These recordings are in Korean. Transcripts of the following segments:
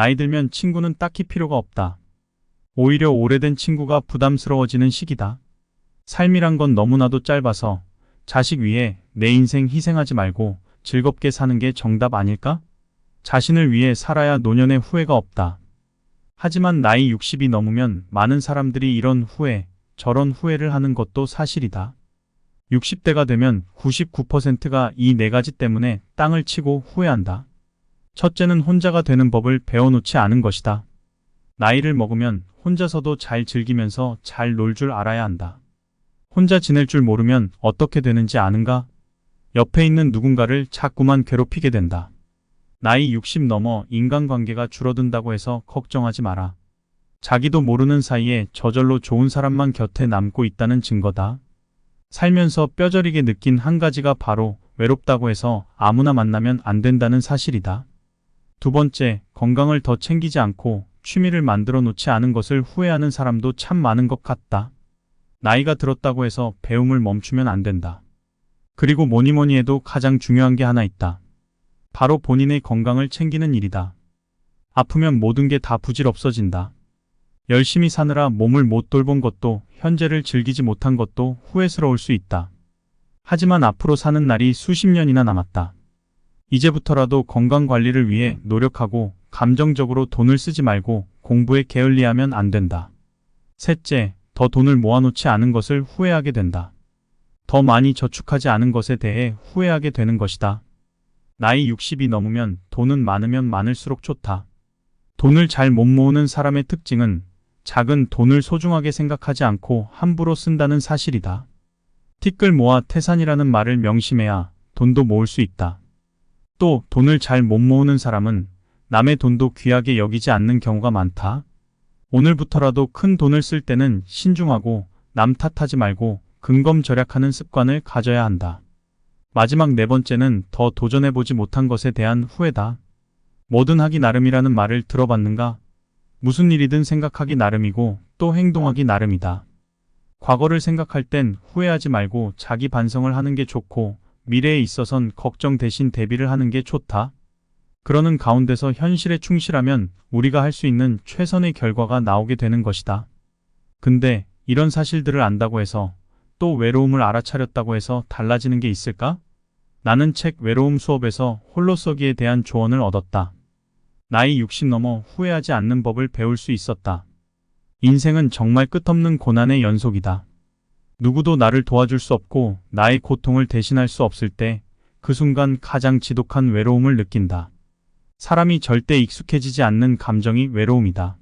나이 들면 친구는 딱히 필요가 없다. 오히려 오래된 친구가 부담스러워지는 시기다. 삶이란 건 너무나도 짧아서 자식 위해 내 인생 희생하지 말고 즐겁게 사는 게 정답 아닐까? 자신을 위해 살아야 노년에 후회가 없다. 하지만 나이 60이 넘으면 많은 사람들이 이런 후회, 저런 후회를 하는 것도 사실이다. 60대가 되면 99%가 이 네 가지 때문에 땅을 치고 후회한다. 첫째는 혼자가 되는 법을 배워놓지 않은 것이다. 나이를 먹으면 혼자서도 잘 즐기면서 잘 놀 줄 알아야 한다. 혼자 지낼 줄 모르면 어떻게 되는지 아는가? 옆에 있는 누군가를 자꾸만 괴롭히게 된다. 나이 60 넘어 인간관계가 줄어든다고 해서 걱정하지 마라. 자기도 모르는 사이에 저절로 좋은 사람만 곁에 남고 있다는 증거다. 살면서 뼈저리게 느낀 한 가지가 바로 외롭다고 해서 아무나 만나면 안 된다는 사실이다. 두 번째, 건강을 더 챙기지 않고 취미를 만들어 놓지 않은 것을 후회하는 사람도 참 많은 것 같다. 나이가 들었다고 해서 배움을 멈추면 안 된다. 그리고 뭐니 해도 가장 중요한 게 하나 있다. 바로 본인의 건강을 챙기는 일이다. 아프면 모든 게 다 부질없어진다. 열심히 사느라 몸을 못 돌본 것도, 현재를 즐기지 못한 것도 후회스러울 수 있다. 하지만 앞으로 사는 날이 수십 년이나 남았다. 이제부터라도 건강 관리를 위해 노력하고 감정적으로 돈을 쓰지 말고 공부에 게을리하면 안 된다. 셋째, 더 돈을 모아놓지 않은 것을 후회하게 된다. 더 많이 저축하지 않은 것에 대해 후회하게 되는 것이다. 나이 60이 넘으면 돈은 많으면 많을수록 좋다. 돈을 잘 못 모으는 사람의 특징은 작은 돈을 소중하게 생각하지 않고 함부로 쓴다는 사실이다. 티끌 모아 태산이라는 말을 명심해야 돈도 모을 수 있다. 또 돈을 잘 못 모으는 사람은 남의 돈도 귀하게 여기지 않는 경우가 많다. 오늘부터라도 큰 돈을 쓸 때는 신중하고 남 탓하지 말고 근검절약하는 습관을 가져야 한다. 마지막 네 번째는 더 도전해보지 못한 것에 대한 후회다. 뭐든 하기 나름이라는 말을 들어봤는가? 무슨 일이든 생각하기 나름이고 또 행동하기 나름이다. 과거를 생각할 땐 후회하지 말고 자기 반성을 하는 게 좋고 미래에 있어선 걱정 대신 대비를 하는 게 좋다. 그러는 가운데서 현실에 충실하면 우리가 할 수 있는 최선의 결과가 나오게 되는 것이다. 근데 이런 사실들을 안다고 해서 또 외로움을 알아차렸다고 해서 달라지는 게 있을까? 나는 책 외로움 수업에서 홀로서기에 대한 조언을 얻었다. 나이 60 넘어 후회하지 않는 법을 배울 수 있었다. 인생은 정말 끝없는 고난의 연속이다. 누구도 나를 도와줄 수 없고 나의 고통을 대신할 수 없을 때 그 순간 가장 지독한 외로움을 느낀다. 사람이 절대 익숙해지지 않는 감정이 외로움이다.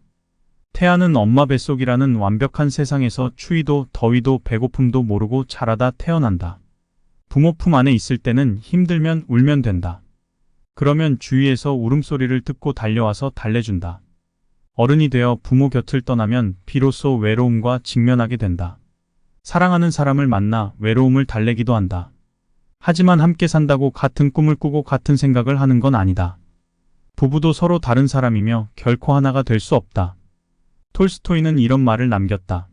태아는 엄마 뱃속이라는 완벽한 세상에서 추위도 더위도 배고픔도 모르고 자라다 태어난다. 부모 품 안에 있을 때는 힘들면 울면 된다. 그러면 주위에서 울음소리를 듣고 달려와서 달래준다. 어른이 되어 부모 곁을 떠나면 비로소 외로움과 직면하게 된다. 사랑하는 사람을 만나 외로움을 달래기도 한다. 하지만 함께 산다고 같은 꿈을 꾸고 같은 생각을 하는 건 아니다. 부부도 서로 다른 사람이며 결코 하나가 될 수 없다. 톨스토이는 이런 말을 남겼다.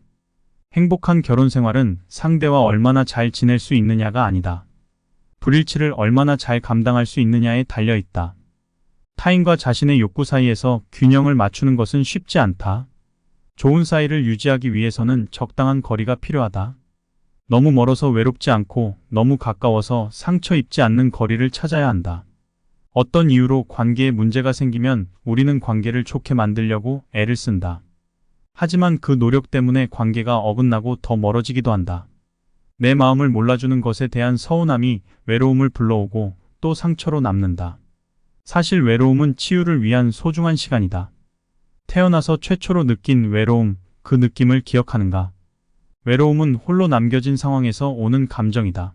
행복한 결혼 생활은 상대와 얼마나 잘 지낼 수 있느냐가 아니다. 불일치를 얼마나 잘 감당할 수 있느냐에 달려있다. 타인과 자신의 욕구 사이에서 균형을 맞추는 것은 쉽지 않다. 좋은 사이를 유지하기 위해서는 적당한 거리가 필요하다. 너무 멀어서 외롭지 않고 너무 가까워서 상처 입지 않는 거리를 찾아야 한다. 어떤 이유로 관계에 문제가 생기면 우리는 관계를 좋게 만들려고 애를 쓴다. 하지만 그 노력 때문에 관계가 어긋나고 더 멀어지기도 한다. 내 마음을 몰라주는 것에 대한 서운함이 외로움을 불러오고 또 상처로 남는다. 사실 외로움은 치유를 위한 소중한 시간이다. 태어나서 최초로 느낀 외로움, 그 느낌을 기억하는가? 외로움은 홀로 남겨진 상황에서 오는 감정이다.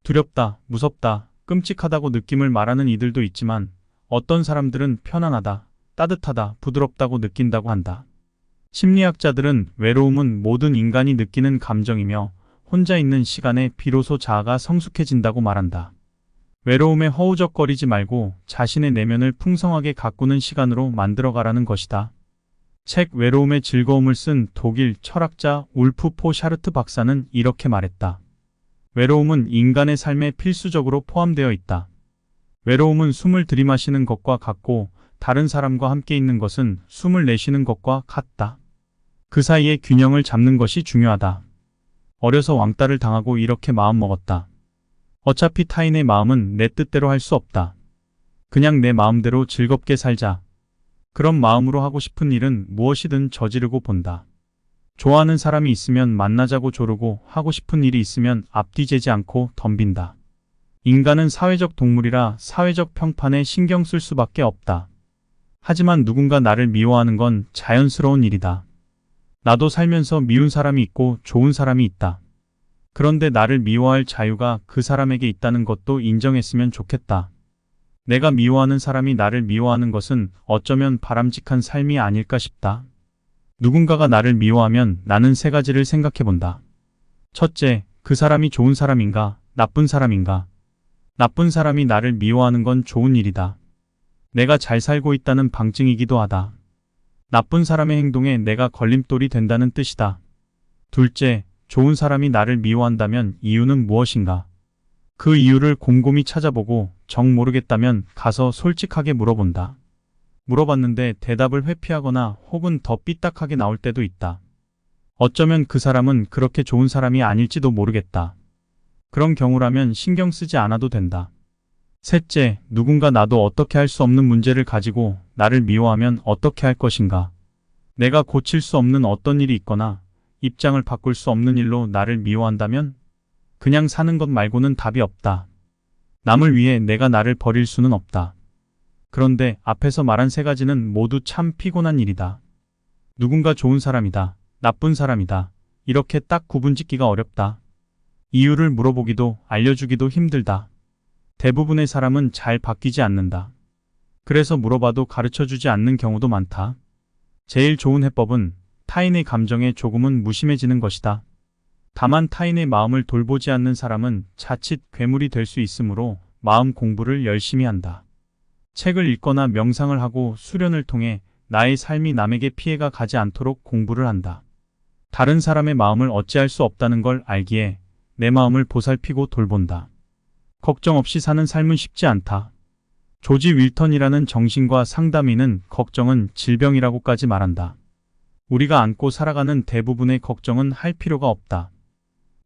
두렵다, 무섭다, 끔찍하다고 느낌을 말하는 이들도 있지만 어떤 사람들은 편안하다, 따뜻하다, 부드럽다고 느낀다고 한다. 심리학자들은 외로움은 모든 인간이 느끼는 감정이며 혼자 있는 시간에 비로소 자아가 성숙해진다고 말한다. 외로움에 허우적거리지 말고 자신의 내면을 풍성하게 가꾸는 시간으로 만들어가라는 것이다. 책 외로움의 즐거움을 쓴 독일 철학자 울프 포 샤르트 박사는 이렇게 말했다. 외로움은 인간의 삶에 필수적으로 포함되어 있다. 외로움은 숨을 들이마시는 것과 같고 다른 사람과 함께 있는 것은 숨을 내쉬는 것과 같다. 그 사이에 균형을 잡는 것이 중요하다. 어려서 왕따를 당하고 이렇게 마음먹었다. 어차피 타인의 마음은 내 뜻대로 할 수 없다. 그냥 내 마음대로 즐겁게 살자. 그런 마음으로 하고 싶은 일은 무엇이든 저지르고 본다. 좋아하는 사람이 있으면 만나자고 조르고 하고 싶은 일이 있으면 앞뒤 재지 않고 덤빈다. 인간은 사회적 동물이라 사회적 평판에 신경 쓸 수밖에 없다. 하지만 누군가 나를 미워하는 건 자연스러운 일이다. 나도 살면서 미운 사람이 있고 좋은 사람이 있다. 그런데 나를 미워할 자유가 그 사람에게 있다는 것도 인정했으면 좋겠다. 내가 미워하는 사람이 나를 미워하는 것은 어쩌면 바람직한 삶이 아닐까 싶다. 누군가가 나를 미워하면 나는 세 가지를 생각해 본다. 첫째, 그 사람이 좋은 사람인가, 나쁜 사람인가? 나쁜 사람이 나를 미워하는 건 좋은 일이다. 내가 잘 살고 있다는 방증이기도 하다. 나쁜 사람의 행동에 내가 걸림돌이 된다는 뜻이다. 둘째, 좋은 사람이 나를 미워한다면 이유는 무엇인가? 그 이유를 곰곰이 찾아보고 정 모르겠다면 가서 솔직하게 물어본다. 물어봤는데 대답을 회피하거나 혹은 더 삐딱하게 나올 때도 있다. 어쩌면 그 사람은 그렇게 좋은 사람이 아닐지도 모르겠다. 그런 경우라면 신경 쓰지 않아도 된다. 셋째, 누군가 나도 어떻게 할 수 없는 문제를 가지고 나를 미워하면 어떻게 할 것인가? 내가 고칠 수 없는 어떤 일이 있거나 입장을 바꿀 수 없는 일로 나를 미워한다면 그냥 사는 것 말고는 답이 없다. 남을 위해 내가 나를 버릴 수는 없다. 그런데 앞에서 말한 세 가지는 모두 참 피곤한 일이다. 누군가 좋은 사람이다, 나쁜 사람이다. 이렇게 딱 구분짓기가 어렵다. 이유를 물어보기도 알려주기도 힘들다. 대부분의 사람은 잘 바뀌지 않는다. 그래서 물어봐도 가르쳐주지 않는 경우도 많다. 제일 좋은 해법은 타인의 감정에 조금은 무심해지는 것이다. 다만 타인의 마음을 돌보지 않는 사람은 자칫 괴물이 될 수 있으므로 마음 공부를 열심히 한다. 책을 읽거나 명상을 하고 수련을 통해 나의 삶이 남에게 피해가 가지 않도록 공부를 한다. 다른 사람의 마음을 어찌할 수 없다는 걸 알기에 내 마음을 보살피고 돌본다. 걱정 없이 사는 삶은 쉽지 않다. 조지 윌턴이라는 정신과 상담의는 걱정은 질병이라고까지 말한다. 우리가 안고 살아가는 대부분의 걱정은 할 필요가 없다.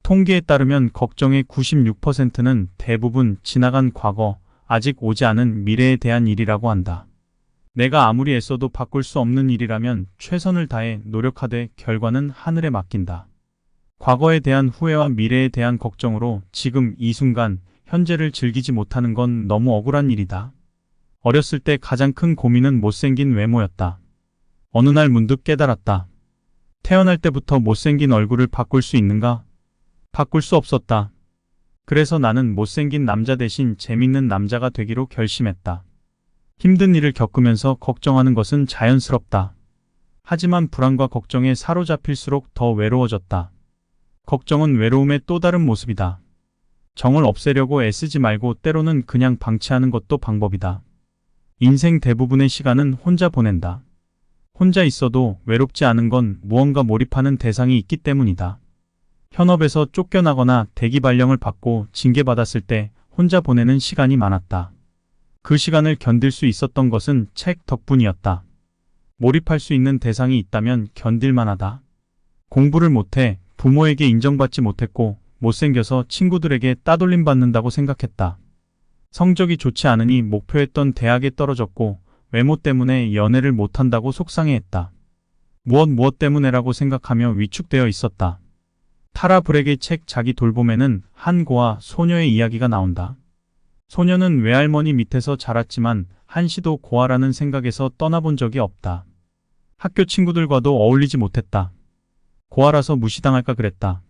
통계에 따르면 걱정의 96%는 대부분 지나간 과거, 아직 오지 않은 미래에 대한 일이라고 한다. 내가 아무리 애써도 바꿀 수 없는 일이라면 최선을 다해 노력하되 결과는 하늘에 맡긴다. 과거에 대한 후회와 미래에 대한 걱정으로 지금 이 순간, 현재를 즐기지 못하는 건 너무 억울한 일이다. 어렸을 때 가장 큰 고민은 못생긴 외모였다. 어느 날 문득 깨달았다. 태어날 때부터 못생긴 얼굴을 바꿀 수 있는가? 바꿀 수 없었다. 그래서 나는 못생긴 남자 대신 재밌는 남자가 되기로 결심했다. 힘든 일을 겪으면서 걱정하는 것은 자연스럽다. 하지만 불안과 걱정에 사로잡힐수록 더 외로워졌다. 걱정은 외로움의 또 다른 모습이다. 정을 없애려고 애쓰지 말고 때로는 그냥 방치하는 것도 방법이다. 인생 대부분의 시간은 혼자 보낸다. 혼자 있어도 외롭지 않은 건 무언가 몰입하는 대상이 있기 때문이다. 현업에서 쫓겨나거나 대기 발령을 받고 징계받았을 때 혼자 보내는 시간이 많았다. 그 시간을 견딜 수 있었던 것은 책 덕분이었다. 몰입할 수 있는 대상이 있다면 견딜 만하다. 공부를 못해 부모에게 인정받지 못했고 못생겨서 친구들에게 따돌림 받는다고 생각했다. 성적이 좋지 않으니 목표했던 대학에 떨어졌고 외모 때문에 연애를 못한다고 속상해했다. 무엇 때문에라고 생각하며 위축되어 있었다. 타라 브렉의 책 자기 돌봄에는 한 고아 소녀의 이야기가 나온다. 소녀는 외할머니 밑에서 자랐지만 한시도 고아라는 생각에서 떠나본 적이 없다. 학교 친구들과도 어울리지 못했다. 고아라서 무시당할까 그랬다.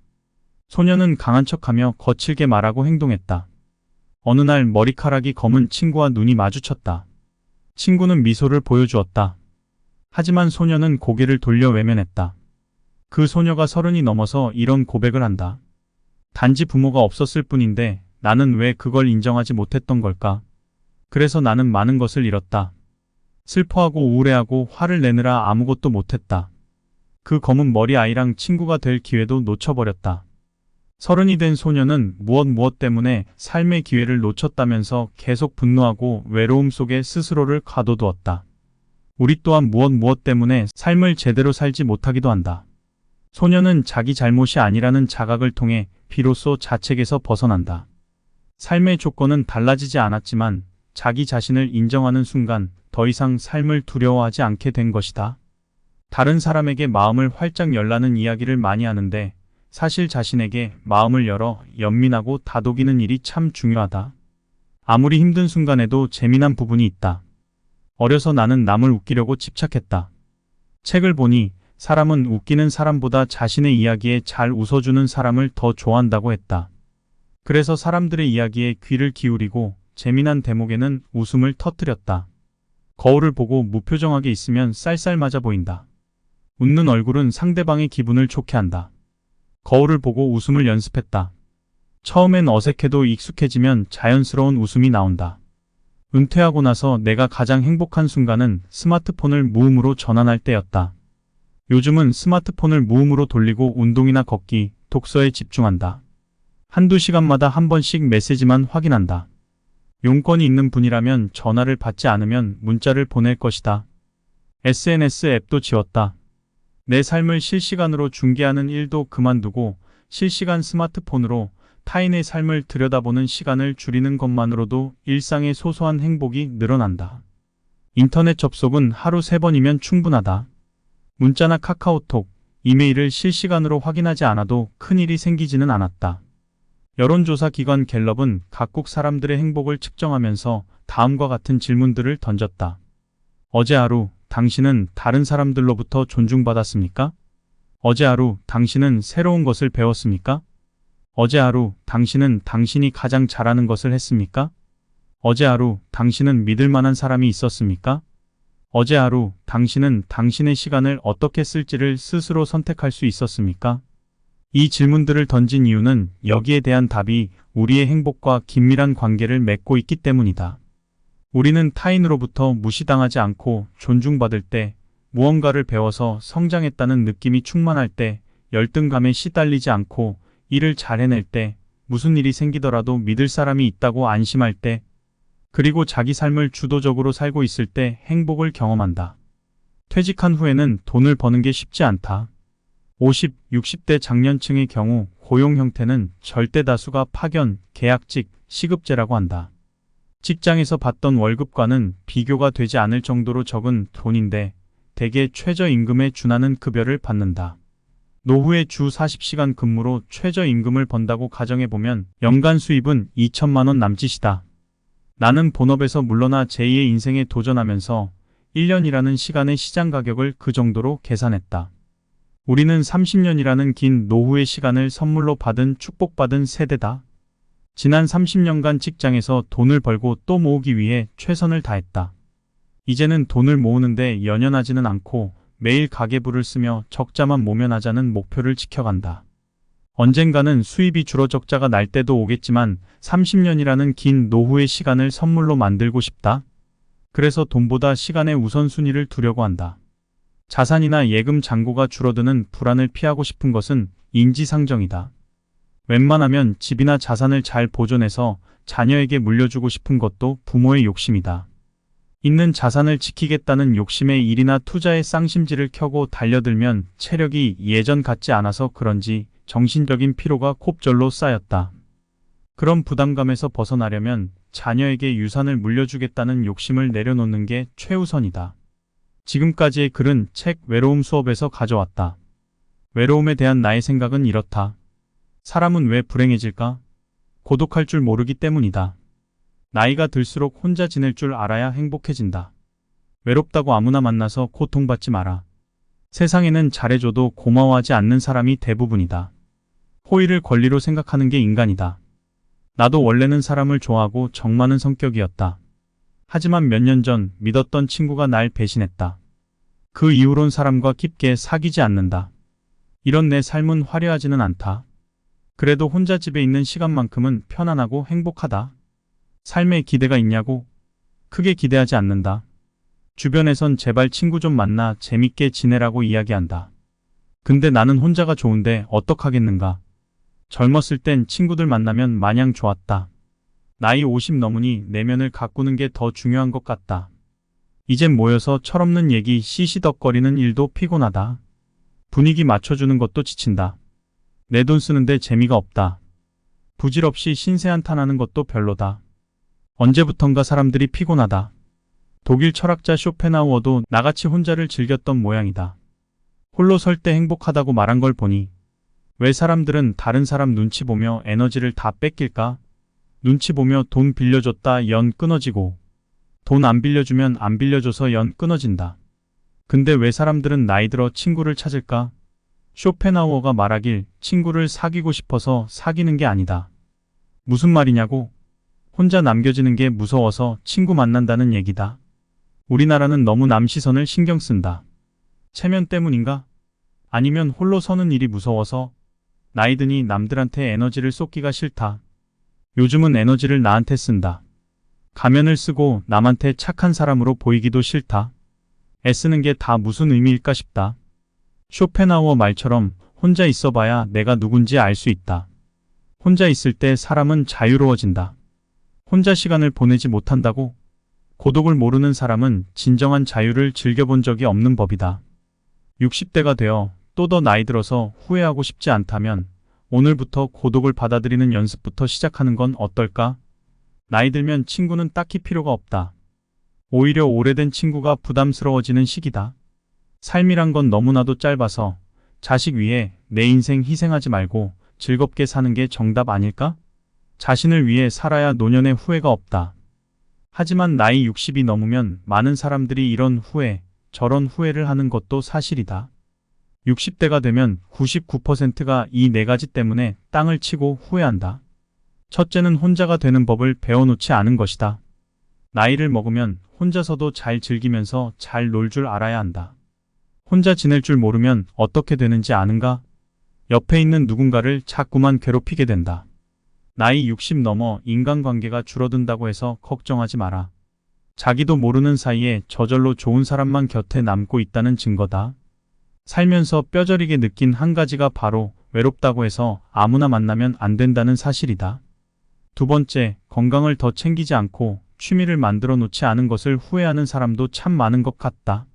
소녀는 강한 척하며 거칠게 말하고 행동했다. 어느 날 머리카락이 검은 친구와 눈이 마주쳤다. 친구는 미소를 보여주었다. 하지만 소녀는 고개를 돌려 외면했다. 그 소녀가 30이 넘어서 이런 고백을 한다. 단지 부모가 없었을 뿐인데 나는 왜 그걸 인정하지 못했던 걸까? 그래서 나는 많은 것을 잃었다. 슬퍼하고 우울해하고 화를 내느라 아무것도 못했다. 그 검은 머리 아이랑 친구가 될 기회도 놓쳐버렸다. 30이 된 소녀는 무엇 때문에 삶의 기회를 놓쳤다면서 계속 분노하고 외로움 속에 스스로를 가둬두었다. 우리 또한 무엇 때문에 삶을 제대로 살지 못하기도 한다. 소녀는 자기 잘못이 아니라는 자각을 통해 비로소 자책에서 벗어난다. 삶의 조건은 달라지지 않았지만 자기 자신을 인정하는 순간 더 이상 삶을 두려워하지 않게 된 것이다. 다른 사람에게 마음을 활짝 열라는 이야기를 많이 하는데 사실 자신에게 마음을 열어 연민하고 다독이는 일이 참 중요하다. 아무리 힘든 순간에도 재미난 부분이 있다. 어려서 나는 남을 웃기려고 집착했다. 책을 보니 사람은 웃기는 사람보다 자신의 이야기에 잘 웃어주는 사람을 더 좋아한다고 했다. 그래서 사람들의 이야기에 귀를 기울이고 재미난 대목에는 웃음을 터뜨렸다. 거울을 보고 무표정하게 있으면 쌀쌀맞아 보인다. 웃는 얼굴은 상대방의 기분을 좋게 한다. 거울을 보고 웃음을 연습했다. 처음엔 어색해도 익숙해지면 자연스러운 웃음이 나온다. 은퇴하고 나서 내가 가장 행복한 순간은 스마트폰을 무음으로 전환할 때였다. 요즘은 스마트폰을 무음으로 돌리고 운동이나 걷기, 독서에 집중한다. 한두 시간마다 한 번씩 메시지만 확인한다. 용건이 있는 분이라면 전화를 받지 않으면 문자를 보낼 것이다. SNS 앱도 지웠다. 내 삶을 실시간으로 중계하는 일도 그만두고 실시간 스마트폰으로 타인의 삶을 들여다보는 시간을 줄이는 것만으로도 일상의 소소한 행복이 늘어난다. 인터넷 접속은 하루 3번이면 충분하다. 문자나 카카오톡, 이메일을 실시간으로 확인하지 않아도 큰일이 생기지는 않았다. 여론조사 기관 갤럽은 각국 사람들의 행복을 측정하면서 다음과 같은 질문들을 던졌다. 어제 하루 당신은 다른 사람들로부터 존중받았습니까? 어제 하루 당신은 새로운 것을 배웠습니까? 어제 하루 당신은 당신이 가장 잘하는 것을 했습니까? 어제 하루 당신은 믿을 만한 사람이 있었습니까? 어제 하루 당신은 당신의 시간을 어떻게 쓸지를 스스로 선택할 수 있었습니까? 이 질문들을 던진 이유는 여기에 대한 답이 우리의 행복과 긴밀한 관계를 맺고 있기 때문이다. 우리는 타인으로부터 무시당하지 않고 존중받을 때, 무언가를 배워서 성장했다는 느낌이 충만할 때, 열등감에 시달리지 않고 일을 잘 해낼 때, 무슨 일이 생기더라도 믿을 사람이 있다고 안심할 때, 그리고 자기 삶을 주도적으로 살고 있을 때 행복을 경험한다. 퇴직한 후에는 돈을 버는 게 쉽지 않다. 50, 60대 장년층의 경우 고용 형태는 절대 다수가 파견, 계약직, 시급제라고 한다. 직장에서 받던 월급과는 비교가 되지 않을 정도로 적은 돈인데 대개 최저임금에 준하는 급여를 받는다. 노후에 주 40시간 근무로 최저임금을 번다고 가정해보면 연간 수입은 2천만 원 남짓이다. 나는 본업에서 물러나 제2의 인생에 도전하면서 1년이라는 시간의 시장 가격을 그 정도로 계산했다. 우리는 30년이라는 긴 노후의 시간을 선물로 받은 축복받은 세대다. 지난 30년간 직장에서 돈을 벌고 또 모으기 위해 최선을 다했다. 이제는 돈을 모으는데 연연하지는 않고 매일 가계부를 쓰며 적자만 모면하자는 목표를 지켜간다. 언젠가는 수입이 줄어 적자가 날 때도 오겠지만 30년이라는 긴 노후의 시간을 선물로 만들고 싶다. 그래서 돈보다 시간의 우선순위를 두려고 한다. 자산이나 예금 잔고가 줄어드는 불안을 피하고 싶은 것은 인지상정이다. 웬만하면 집이나 자산을 잘 보존해서 자녀에게 물려주고 싶은 것도 부모의 욕심이다. 있는 자산을 지키겠다는 욕심에 일이나 투자의 쌍심지를 켜고 달려들면 체력이 예전 같지 않아서 그런지 정신적인 피로가 곱절로 쌓였다. 그런 부담감에서 벗어나려면 자녀에게 유산을 물려주겠다는 욕심을 내려놓는 게 최우선이다. 지금까지의 글은 책 외로움 수업에서 가져왔다. 외로움에 대한 나의 생각은 이렇다. 사람은 왜 불행해질까? 고독할 줄 모르기 때문이다. 나이가 들수록 혼자 지낼 줄 알아야 행복해진다. 외롭다고 아무나 만나서 고통받지 마라. 세상에는 잘해줘도 고마워하지 않는 사람이 대부분이다. 호의를 권리로 생각하는 게 인간이다. 나도 원래는 사람을 좋아하고 정 많은 성격이었다. 하지만 몇 년 전 믿었던 친구가 날 배신했다. 그 이후론 사람과 깊게 사귀지 않는다. 이런 내 삶은 화려하지는 않다. 그래도 혼자 집에 있는 시간만큼은 편안하고 행복하다. 삶에 기대가 있냐고? 크게 기대하지 않는다. 주변에선 제발 친구 좀 만나 재밌게 지내라고 이야기한다. 근데 나는 혼자가 좋은데 어떡하겠는가? 젊었을 땐 친구들 만나면 마냥 좋았다. 나이 50 넘으니 내면을 가꾸는 게 더 중요한 것 같다. 이젠 모여서 철없는 얘기 시시덕거리는 일도 피곤하다. 분위기 맞춰주는 것도 지친다. 내 돈 쓰는데 재미가 없다. 부질없이 신세한탄하는 것도 별로다. 언제부턴가 사람들이 피곤하다. 독일 철학자 쇼펜하우어도 나같이 혼자를 즐겼던 모양이다. 홀로 설 때 행복하다고 말한 걸 보니 왜 사람들은 다른 사람 눈치 보며 에너지를 다 뺏길까? 눈치 보며 돈 빌려줬다 연 끊어지고 돈 안 빌려주면 안 빌려줘서 연 끊어진다. 근데 왜 사람들은 나이 들어 친구를 찾을까? 쇼펜하우어가 말하길 친구를 사귀고 싶어서 사귀는 게 아니다. 무슨 말이냐고? 혼자 남겨지는 게 무서워서 친구 만난다는 얘기다. 우리나라는 너무 남 시선을 신경 쓴다. 체면 때문인가? 아니면 홀로 서는 일이 무서워서? 나이 드니 남들한테 에너지를 쏟기가 싫다. 요즘은 에너지를 나한테 쓴다. 가면을 쓰고 남한테 착한 사람으로 보이기도 싫다. 애쓰는 게 다 무슨 의미일까 싶다. 쇼펜하우어 말처럼 혼자 있어봐야 내가 누군지 알 수 있다. 혼자 있을 때 사람은 자유로워진다. 혼자 시간을 보내지 못한다고? 고독을 모르는 사람은 진정한 자유를 즐겨본 적이 없는 법이다. 60대가 되어 또 더 나이 들어서 후회하고 싶지 않다면 오늘부터 고독을 받아들이는 연습부터 시작하는 건 어떨까? 나이 들면 친구는 딱히 필요가 없다. 오히려 오래된 친구가 부담스러워지는 시기다. 삶이란 건 너무나도 짧아서 자식 위해 내 인생 희생하지 말고 즐겁게 사는 게 정답 아닐까? 자신을 위해 살아야 노년에 후회가 없다. 하지만 나이 60이 넘으면 많은 사람들이 이런 후회, 저런 후회를 하는 것도 사실이다. 60대가 되면 99%가 이 네 가지 때문에 땅을 치고 후회한다. 첫째는 혼자가 되는 법을 배워놓지 않은 것이다. 나이를 먹으면 혼자서도 잘 즐기면서 잘 놀 줄 알아야 한다. 혼자 지낼 줄 모르면 어떻게 되는지 아는가? 옆에 있는 누군가를 자꾸만 괴롭히게 된다. 나이 60 넘어 인간관계가 줄어든다고 해서 걱정하지 마라. 자기도 모르는 사이에 저절로 좋은 사람만 곁에 남고 있다는 증거다. 살면서 뼈저리게 느낀 한 가지가 바로 외롭다고 해서 아무나 만나면 안 된다는 사실이다. 두 번째, 건강을 더 챙기지 않고 취미를 만들어 놓지 않은 것을 후회하는 사람도 참 많은 것 같다.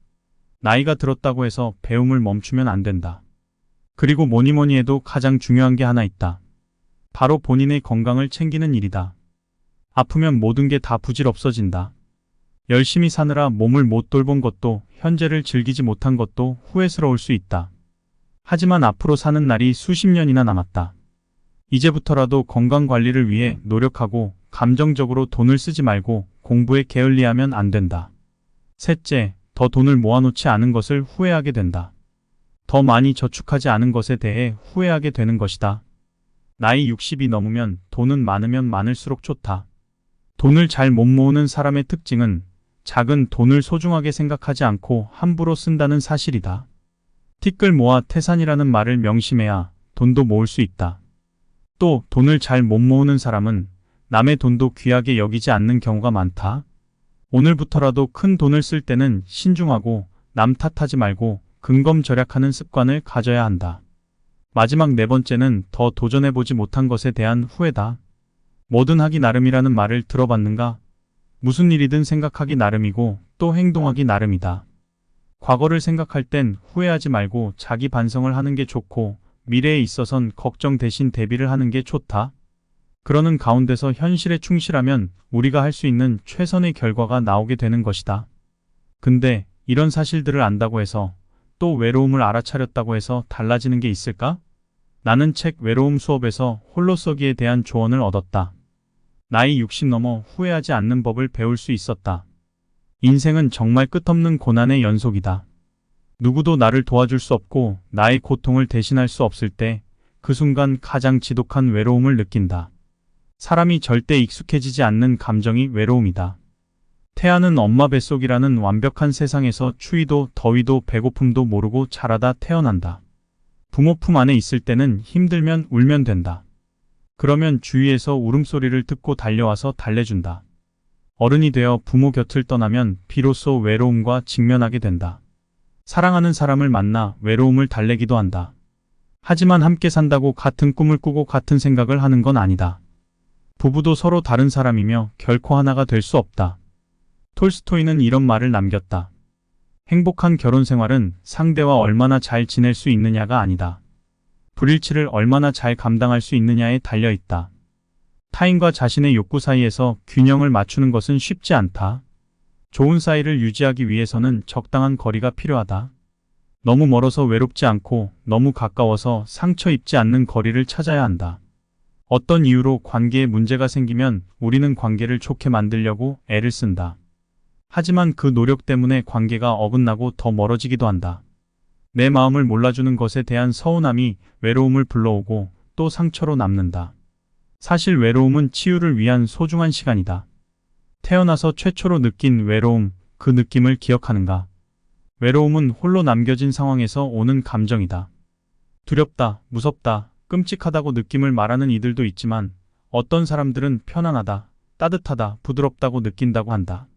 나이가 들었다고 해서 배움을 멈추면 안 된다. 그리고 뭐니 해도 가장 중요한 게 하나 있다. 바로 본인의 건강을 챙기는 일이다. 아프면 모든 게 다 부질없어진다. 열심히 사느라 몸을 못 돌본 것도 현재를 즐기지 못한 것도 후회스러울 수 있다. 하지만 앞으로 사는 날이 수십 년이나 남았다. 이제부터라도 건강관리를 위해 노력하고 감정적으로 돈을 쓰지 말고 공부에 게을리하면 안 된다. 셋째, 더 돈을 모아놓지 않은 것을 후회하게 된다. 더 많이 저축하지 않은 것에 대해 후회하게 되는 것이다. 나이 60이 넘으면 돈은 많으면 많을수록 좋다. 돈을 잘 못 모으는 사람의 특징은 작은 돈을 소중하게 생각하지 않고 함부로 쓴다는 사실이다. 티끌 모아 태산이라는 말을 명심해야 돈도 모을 수 있다. 또 돈을 잘 못 모으는 사람은 남의 돈도 귀하게 여기지 않는 경우가 많다. 오늘부터라도 큰 돈을 쓸 때는 신중하고 남 탓하지 말고 근검절약하는 습관을 가져야 한다. 마지막 네 번째는 더 도전해보지 못한 것에 대한 후회다. 뭐든 하기 나름이라는 말을 들어봤는가? 무슨 일이든 생각하기 나름이고 또 행동하기 나름이다. 과거를 생각할 땐 후회하지 말고 자기 반성을 하는 게 좋고 미래에 있어선 걱정 대신 대비를 하는 게 좋다. 그러는 가운데서 현실에 충실하면 우리가 할 수 있는 최선의 결과가 나오게 되는 것이다. 근데 이런 사실들을 안다고 해서 또 외로움을 알아차렸다고 해서 달라지는 게 있을까? 나는 책 외로움 수업에서 홀로서기에 대한 조언을 얻었다. 나이 60 넘어 후회하지 않는 법을 배울 수 있었다. 인생은 정말 끝없는 고난의 연속이다. 누구도 나를 도와줄 수 없고 나의 고통을 대신할 수 없을 때 그 순간 가장 지독한 외로움을 느낀다. 사람이 절대 익숙해지지 않는 감정이 외로움이다. 태아는 엄마 뱃속이라는 완벽한 세상에서 추위도 더위도 배고픔도 모르고 자라다 태어난다. 부모 품 안에 있을 때는 힘들면 울면 된다. 그러면 주위에서 울음소리를 듣고 달려와서 달래준다. 어른이 되어 부모 곁을 떠나면 비로소 외로움과 직면하게 된다. 사랑하는 사람을 만나 외로움을 달래기도 한다. 하지만 함께 산다고 같은 꿈을 꾸고 같은 생각을 하는 건 아니다. 부부도 서로 다른 사람이며 결코 하나가 될 수 없다. 톨스토이는 이런 말을 남겼다. 행복한 결혼 생활은 상대와 얼마나 잘 지낼 수 있느냐가 아니다. 불일치를 얼마나 잘 감당할 수 있느냐에 달려 있다. 타인과 자신의 욕구 사이에서 균형을 맞추는 것은 쉽지 않다. 좋은 사이를 유지하기 위해서는 적당한 거리가 필요하다. 너무 멀어서 외롭지 않고 너무 가까워서 상처 입지 않는 거리를 찾아야 한다. 어떤 이유로 관계에 문제가 생기면 우리는 관계를 좋게 만들려고 애를 쓴다. 하지만 그 노력 때문에 관계가 어긋나고 더 멀어지기도 한다. 내 마음을 몰라주는 것에 대한 서운함이 외로움을 불러오고 또 상처로 남는다. 사실 외로움은 치유를 위한 소중한 시간이다. 태어나서 최초로 느낀 외로움, 그 느낌을 기억하는가? 외로움은 홀로 남겨진 상황에서 오는 감정이다. 두렵다, 무섭다, 끔찍하다고 느낌을 말하는 이들도 있지만 어떤 사람들은 편안하다, 따뜻하다, 부드럽다고 느낀다고 한다.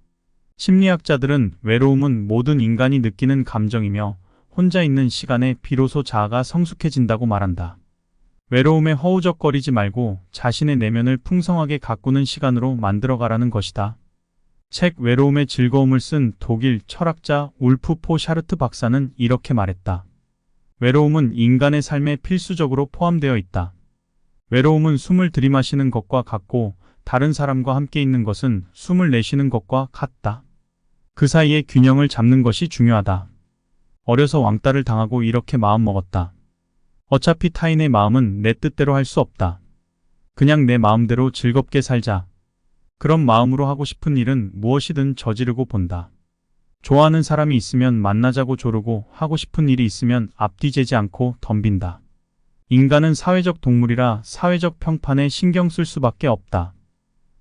심리학자들은 외로움은 모든 인간이 느끼는 감정이며 혼자 있는 시간에 비로소 자아가 성숙해진다고 말한다. 외로움에 허우적거리지 말고 자신의 내면을 풍성하게 가꾸는 시간으로 만들어가라는 것이다. 책 외로움의 즐거움을 쓴 독일 철학자 울프 포 샤르트 박사는 이렇게 말했다. 외로움은 인간의 삶에 필수적으로 포함되어 있다. 외로움은 숨을 들이마시는 것과 같고 다른 사람과 함께 있는 것은 숨을 내쉬는 것과 같다. 그 사이의 균형을 잡는 것이 중요하다. 어려서 왕따를 당하고 이렇게 마음먹었다. 어차피 타인의 마음은 내 뜻대로 할 수 없다. 그냥 내 마음대로 즐겁게 살자. 그런 마음으로 하고 싶은 일은 무엇이든 저지르고 본다. 좋아하는 사람이 있으면 만나자고 조르고 하고 싶은 일이 있으면 앞뒤 재지 않고 덤빈다. 인간은 사회적 동물이라 사회적 평판에 신경 쓸 수밖에 없다.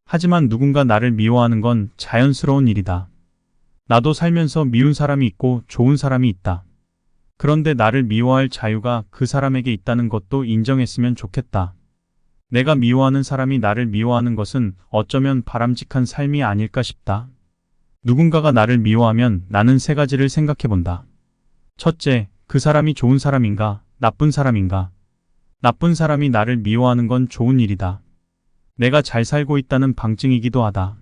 하지만 누군가 나를 미워하는 건 자연스러운 일이다. 나도 살면서 미운 사람이 있고 좋은 사람이 있다. 그런데 나를 미워할 자유가 그 사람에게 있다는 것도 인정했으면 좋겠다. 내가 미워하는 사람이 나를 미워하는 것은 어쩌면 바람직한 삶이 아닐까 싶다. 누군가가 나를 미워하면 나는 세 가지를 생각해 본다. 첫째, 그 사람이 좋은 사람인가, 나쁜 사람인가? 나쁜 사람이 나를 미워하는 건 좋은 일이다. 내가 잘 살고 있다는 방증이기도 하다.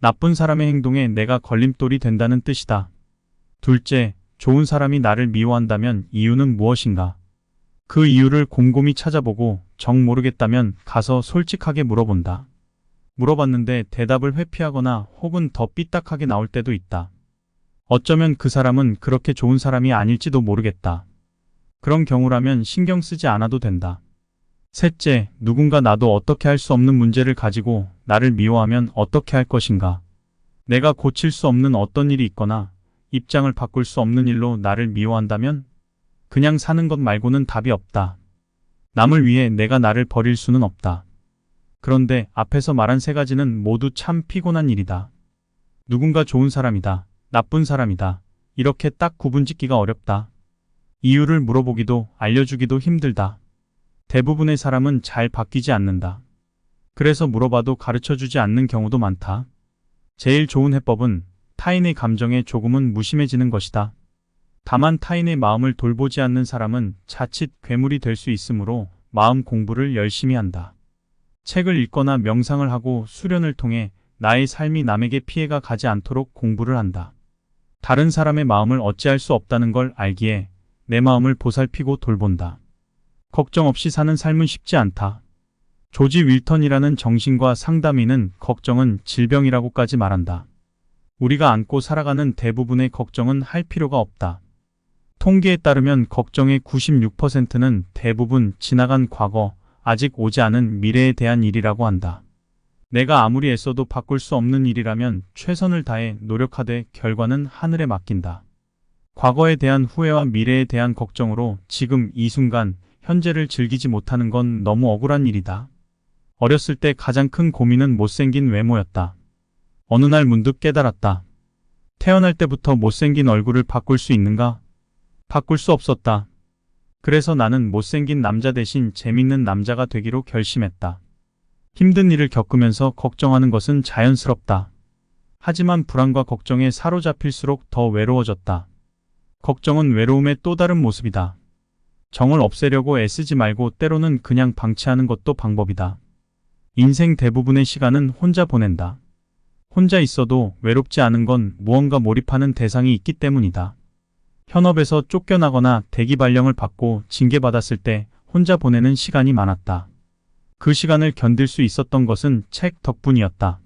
나쁜 사람의 행동에 내가 걸림돌이 된다는 뜻이다. 둘째, 좋은 사람이 나를 미워한다면 이유는 무엇인가? 그 이유를 곰곰이 찾아보고 정 모르겠다면 가서 솔직하게 물어본다. 물어봤는데 대답을 회피하거나 혹은 더 삐딱하게 나올 때도 있다. 어쩌면 그 사람은 그렇게 좋은 사람이 아닐지도 모르겠다. 그런 경우라면 신경 쓰지 않아도 된다. 셋째, 누군가 나도 어떻게 할 수 없는 문제를 가지고 나를 미워하면 어떻게 할 것인가? 내가 고칠 수 없는 어떤 일이 있거나 입장을 바꿀 수 없는 일로 나를 미워한다면 그냥 사는 것 말고는 답이 없다. 남을 위해 내가 나를 버릴 수는 없다. 그런데 앞에서 말한 세 가지는 모두 참 피곤한 일이다. 누군가 좋은 사람이다, 나쁜 사람이다, 이렇게 딱 구분짓기가 어렵다. 이유를 물어보기도 알려주기도 힘들다. 대부분의 사람은 잘 바뀌지 않는다. 그래서 물어봐도 가르쳐주지 않는 경우도 많다. 제일 좋은 해법은 타인의 감정에 조금은 무심해지는 것이다. 다만 타인의 마음을 돌보지 않는 사람은 자칫 괴물이 될 수 있으므로 마음 공부를 열심히 한다. 책을 읽거나 명상을 하고 수련을 통해 나의 삶이 남에게 피해가 가지 않도록 공부를 한다. 다른 사람의 마음을 어찌할 수 없다는 걸 알기에 내 마음을 보살피고 돌본다. 걱정 없이 사는 삶은 쉽지 않다. 조지 윌턴이라는 정신과 상담인은 걱정은 질병이라고까지 말한다. 우리가 안고 살아가는 대부분의 걱정은 할 필요가 없다. 통계에 따르면 걱정의 96%는 대부분 지나간 과거, 아직 오지 않은 미래에 대한 일이라고 한다. 내가 아무리 애써도 바꿀 수 없는 일이라면 최선을 다해 노력하되 결과는 하늘에 맡긴다. 과거에 대한 후회와 미래에 대한 걱정으로 지금 이 순간, 현재를 즐기지 못하는 건 너무 억울한 일이다. 어렸을 때 가장 큰 고민은 못생긴 외모였다. 어느 날 문득 깨달았다. 태어날 때부터 못생긴 얼굴을 바꿀 수 있는가? 바꿀 수 없었다. 그래서 나는 못생긴 남자 대신 재밌는 남자가 되기로 결심했다. 힘든 일을 겪으면서 걱정하는 것은 자연스럽다. 하지만 불안과 걱정에 사로잡힐수록 더 외로워졌다. 걱정은 외로움의 또 다른 모습이다. 정을 없애려고 애쓰지 말고 때로는 그냥 방치하는 것도 방법이다. 인생 대부분의 시간은 혼자 보낸다. 혼자 있어도 외롭지 않은 건 무언가 몰입하는 대상이 있기 때문이다. 현업에서 쫓겨나거나 대기 발령을 받고 징계받았을 때 혼자 보내는 시간이 많았다. 그 시간을 견딜 수 있었던 것은 책 덕분이었다.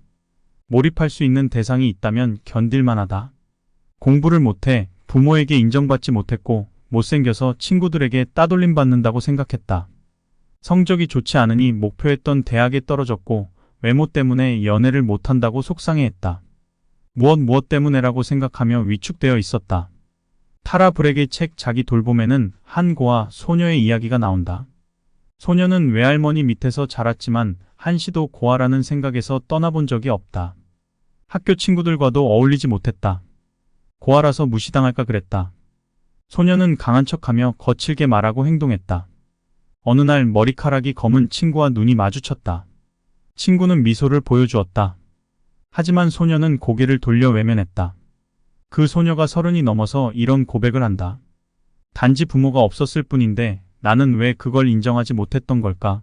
몰입할 수 있는 대상이 있다면 견딜 만하다. 공부를 못해 부모에게 인정받지 못했고 못생겨서 친구들에게 따돌림 받는다고 생각했다. 성적이 좋지 않으니 목표했던 대학에 떨어졌고 외모 때문에 연애를 못한다고 속상해했다. 무엇 때문에라고 생각하며 위축되어 있었다. 타라 브렉의 책 자기 돌봄에는 한 고아 소녀의 이야기가 나온다. 소녀는 외할머니 밑에서 자랐지만 한시도 고아라는 생각에서 떠나본 적이 없다. 학교 친구들과도 어울리지 못했다. 고아라서 무시당할까 그랬다. 소녀는 강한 척하며 거칠게 말하고 행동했다. 어느 날 머리카락이 검은 친구와 눈이 마주쳤다. 친구는 미소를 보여주었다. 하지만 소녀는 고개를 돌려 외면했다. 그 소녀가 30이 넘어서 이런 고백을 한다. 단지 부모가 없었을 뿐인데 나는 왜 그걸 인정하지 못했던 걸까?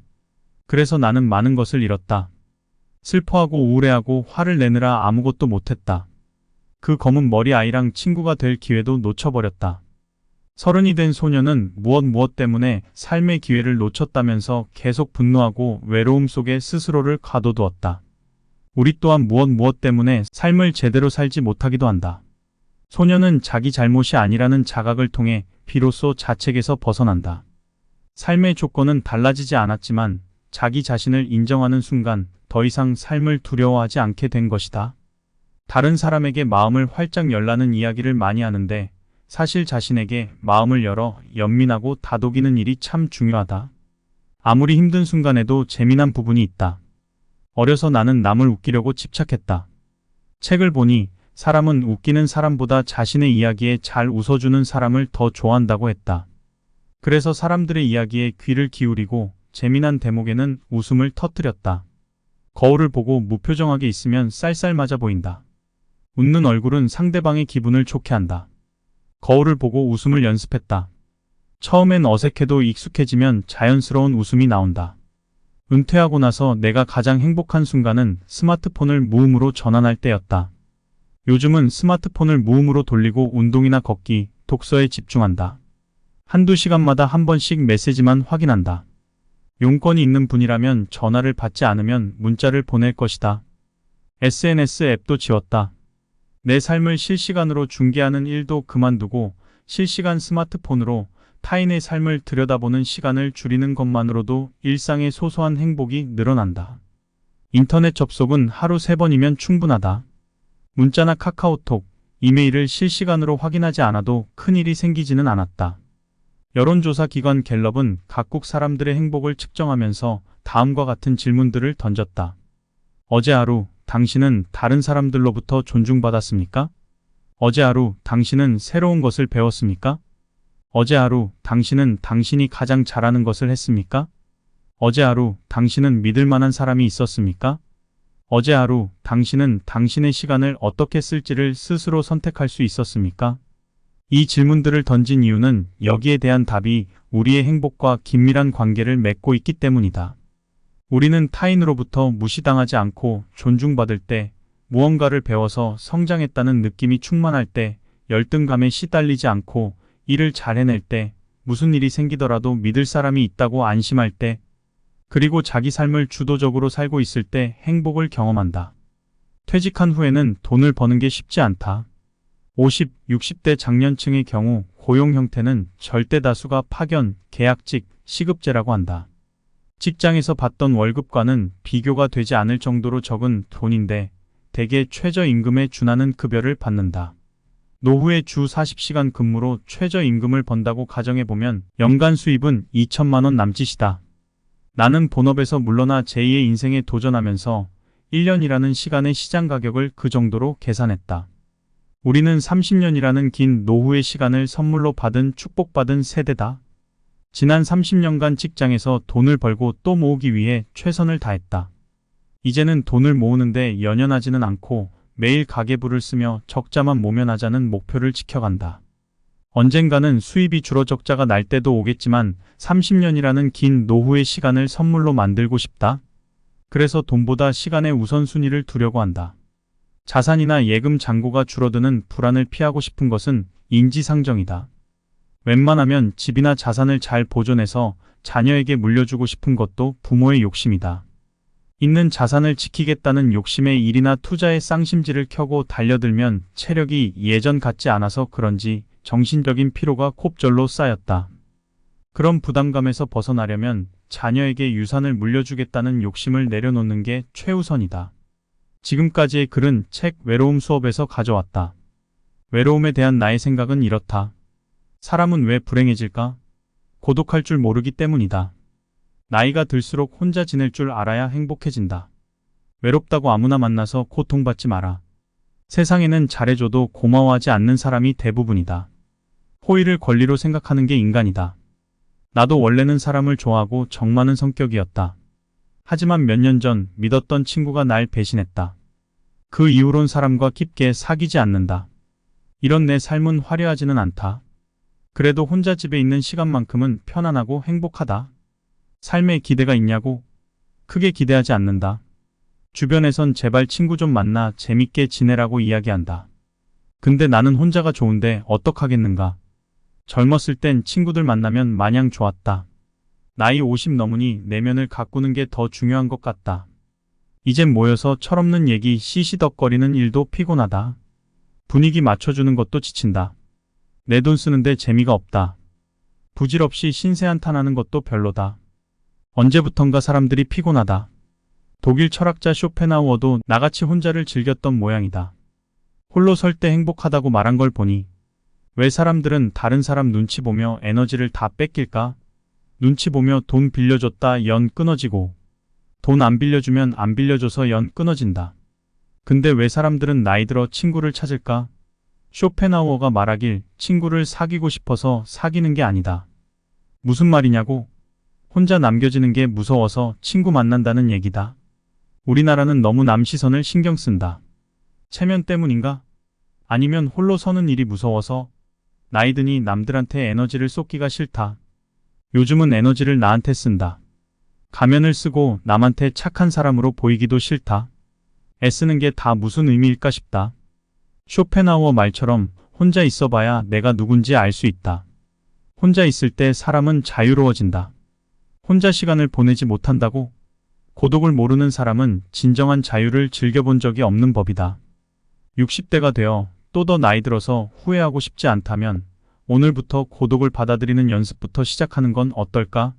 그래서 나는 많은 것을 잃었다. 슬퍼하고 우울해하고 화를 내느라 아무것도 못했다. 그 검은 머리 아이랑 친구가 될 기회도 놓쳐버렸다. 30이 된 소녀는 무엇 때문에 삶의 기회를 놓쳤다면서 계속 분노하고 외로움 속에 스스로를 가둬두었다. 우리 또한 무엇 때문에 삶을 제대로 살지 못하기도 한다. 소녀는 자기 잘못이 아니라는 자각을 통해 비로소 자책에서 벗어난다. 삶의 조건은 달라지지 않았지만 자기 자신을 인정하는 순간 더 이상 삶을 두려워하지 않게 된 것이다. 다른 사람에게 마음을 활짝 열라는 이야기를 많이 하는데 사실 자신에게 마음을 열어 연민하고 다독이는 일이 참 중요하다. 아무리 힘든 순간에도 재미난 부분이 있다. 어려서 나는 남을 웃기려고 집착했다. 책을 보니 사람은 웃기는 사람보다 자신의 이야기에 잘 웃어주는 사람을 더 좋아한다고 했다. 그래서 사람들의 이야기에 귀를 기울이고 재미난 대목에는 웃음을 터뜨렸다. 거울을 보고 무표정하게 있으면 쌀쌀 맞아 보인다. 웃는 얼굴은 상대방의 기분을 좋게 한다. 거울을 보고 웃음을 연습했다. 처음엔 어색해도 익숙해지면 자연스러운 웃음이 나온다. 은퇴하고 나서 내가 가장 행복한 순간은 스마트폰을 무음으로 전환할 때였다. 요즘은 스마트폰을 무음으로 돌리고 운동이나 걷기, 독서에 집중한다. 한두 시간마다 한 번씩 메시지만 확인한다. 용건이 있는 분이라면 전화를 받지 않으면 문자를 보낼 것이다. SNS 앱도 지웠다. 내 삶을 실시간으로 중계하는 일도 그만두고 실시간 스마트폰으로 타인의 삶을 들여다보는 시간을 줄이는 것만으로도 일상의 소소한 행복이 늘어난다. 인터넷 접속은 하루 3번이면 충분하다. 문자나 카카오톡, 이메일을 실시간으로 확인하지 않아도 큰일이 생기지는 않았다. 여론조사 기관 갤럽은 각국 사람들의 행복을 측정하면서 다음과 같은 질문들을 던졌다. 어제 하루 당신은 다른 사람들로부터 존중받았습니까? 어제 하루 당신은 새로운 것을 배웠습니까? 어제 하루 당신은 당신이 가장 잘하는 것을 했습니까? 어제 하루 당신은 믿을 만한 사람이 있었습니까? 어제 하루 당신은 당신의 시간을 어떻게 쓸지를 스스로 선택할 수 있었습니까? 이 질문들을 던진 이유는 여기에 대한 답이 우리의 행복과 긴밀한 관계를 맺고 있기 때문이다. 우리는 타인으로부터 무시당하지 않고 존중받을 때, 무언가를 배워서 성장했다는 느낌이 충만할 때, 열등감에 시달리지 않고 일을 잘 해낼 때, 무슨 일이 생기더라도 믿을 사람이 있다고 안심할 때, 그리고 자기 삶을 주도적으로 살고 있을 때 행복을 경험한다. 퇴직한 후에는 돈을 버는 게 쉽지 않다. 50, 60대 장년층의 경우 고용 형태는 절대 다수가 파견, 계약직, 시급제라고 한다. 직장에서 받던 월급과는 비교가 되지 않을 정도로 적은 돈인데 대개 최저임금에 준하는 급여를 받는다. 노후에 주 40시간 근무로 최저임금을 번다고 가정해보면 연간 수입은 2천만 원 남짓이다. 나는 본업에서 물러나 제2의 인생에 도전하면서 1년이라는 시간의 시장 가격을 그 정도로 계산했다. 우리는 30년이라는 긴 노후의 시간을 선물로 받은 축복받은 세대다. 지난 30년간 직장에서 돈을 벌고 또 모으기 위해 최선을 다했다. 이제는 돈을 모으는데 연연하지는 않고 매일 가계부를 쓰며 적자만 모면하자는 목표를 지켜간다. 언젠가는 수입이 줄어 적자가 날 때도 오겠지만 30년이라는 긴 노후의 시간을 선물로 만들고 싶다. 그래서 돈보다 시간의 우선순위를 두려고 한다. 자산이나 예금 잔고가 줄어드는 불안을 피하고 싶은 것은 인지상정이다. 웬만하면 집이나 자산을 잘 보존해서 자녀에게 물려주고 싶은 것도 부모의 욕심이다. 있는 자산을 지키겠다는 욕심에 일이나 투자의 쌍심지를 켜고 달려들면 체력이 예전 같지 않아서 그런지 정신적인 피로가 곱절로 쌓였다. 그런 부담감에서 벗어나려면 자녀에게 유산을 물려주겠다는 욕심을 내려놓는 게 최우선이다. 지금까지의 글은 책 외로움 수업에서 가져왔다. 외로움에 대한 나의 생각은 이렇다. 사람은 왜 불행해질까? 고독할 줄 모르기 때문이다. 나이가 들수록 혼자 지낼 줄 알아야 행복해진다. 외롭다고 아무나 만나서 고통받지 마라. 세상에는 잘해줘도 고마워하지 않는 사람이 대부분이다. 호의를 권리로 생각하는 게 인간이다. 나도 원래는 사람을 좋아하고 정 많은 성격이었다. 하지만 몇 년 전 믿었던 친구가 날 배신했다. 그 이후론 사람과 깊게 사귀지 않는다. 이런 내 삶은 화려하지는 않다. 그래도 혼자 집에 있는 시간만큼은 편안하고 행복하다. 삶에 기대가 있냐고? 크게 기대하지 않는다. 주변에선 제발 친구 좀 만나 재밌게 지내라고 이야기한다. 근데 나는 혼자가 좋은데 어떡하겠는가? 젊었을 땐 친구들 만나면 마냥 좋았다. 나이 50 넘으니 내면을 가꾸는 게 더 중요한 것 같다. 이젠 모여서 철없는 얘기 시시덕거리는 일도 피곤하다. 분위기 맞춰주는 것도 지친다. 내 돈 쓰는데 재미가 없다. 부질없이 신세 한탄하는 것도 별로다. 언제부턴가 사람들이 피곤하다. 독일 철학자 쇼펜하우어도 나같이 혼자를 즐겼던 모양이다. 홀로 설 때 행복하다고 말한 걸 보니 왜 사람들은 다른 사람 눈치 보며 에너지를 다 뺏길까? 눈치 보며 돈 빌려줬다 연 끊어지고 돈 안 빌려주면 안 빌려줘서 연 끊어진다. 근데 왜 사람들은 나이 들어 친구를 찾을까? 쇼펜하우어가 말하길 친구를 사귀고 싶어서 사귀는 게 아니다. 무슨 말이냐고? 혼자 남겨지는 게 무서워서 친구 만난다는 얘기다. 우리나라는 너무 남 시선을 신경 쓴다. 체면 때문인가? 아니면 홀로 서는 일이 무서워서? 나이 드니 남들한테 에너지를 쏟기가 싫다. 요즘은 에너지를 나한테 쓴다. 가면을 쓰고 남한테 착한 사람으로 보이기도 싫다. 애쓰는 게 다 무슨 의미일까 싶다. 쇼펜하우어 말처럼 혼자 있어봐야 내가 누군지 알 수 있다. 혼자 있을 때 사람은 자유로워진다. 혼자 시간을 보내지 못한다고? 고독을 모르는 사람은 진정한 자유를 즐겨본 적이 없는 법이다. 60대가 되어 또 더 나이 들어서 후회하고 싶지 않다면 오늘부터 고독을 받아들이는 연습부터 시작하는 건 어떨까?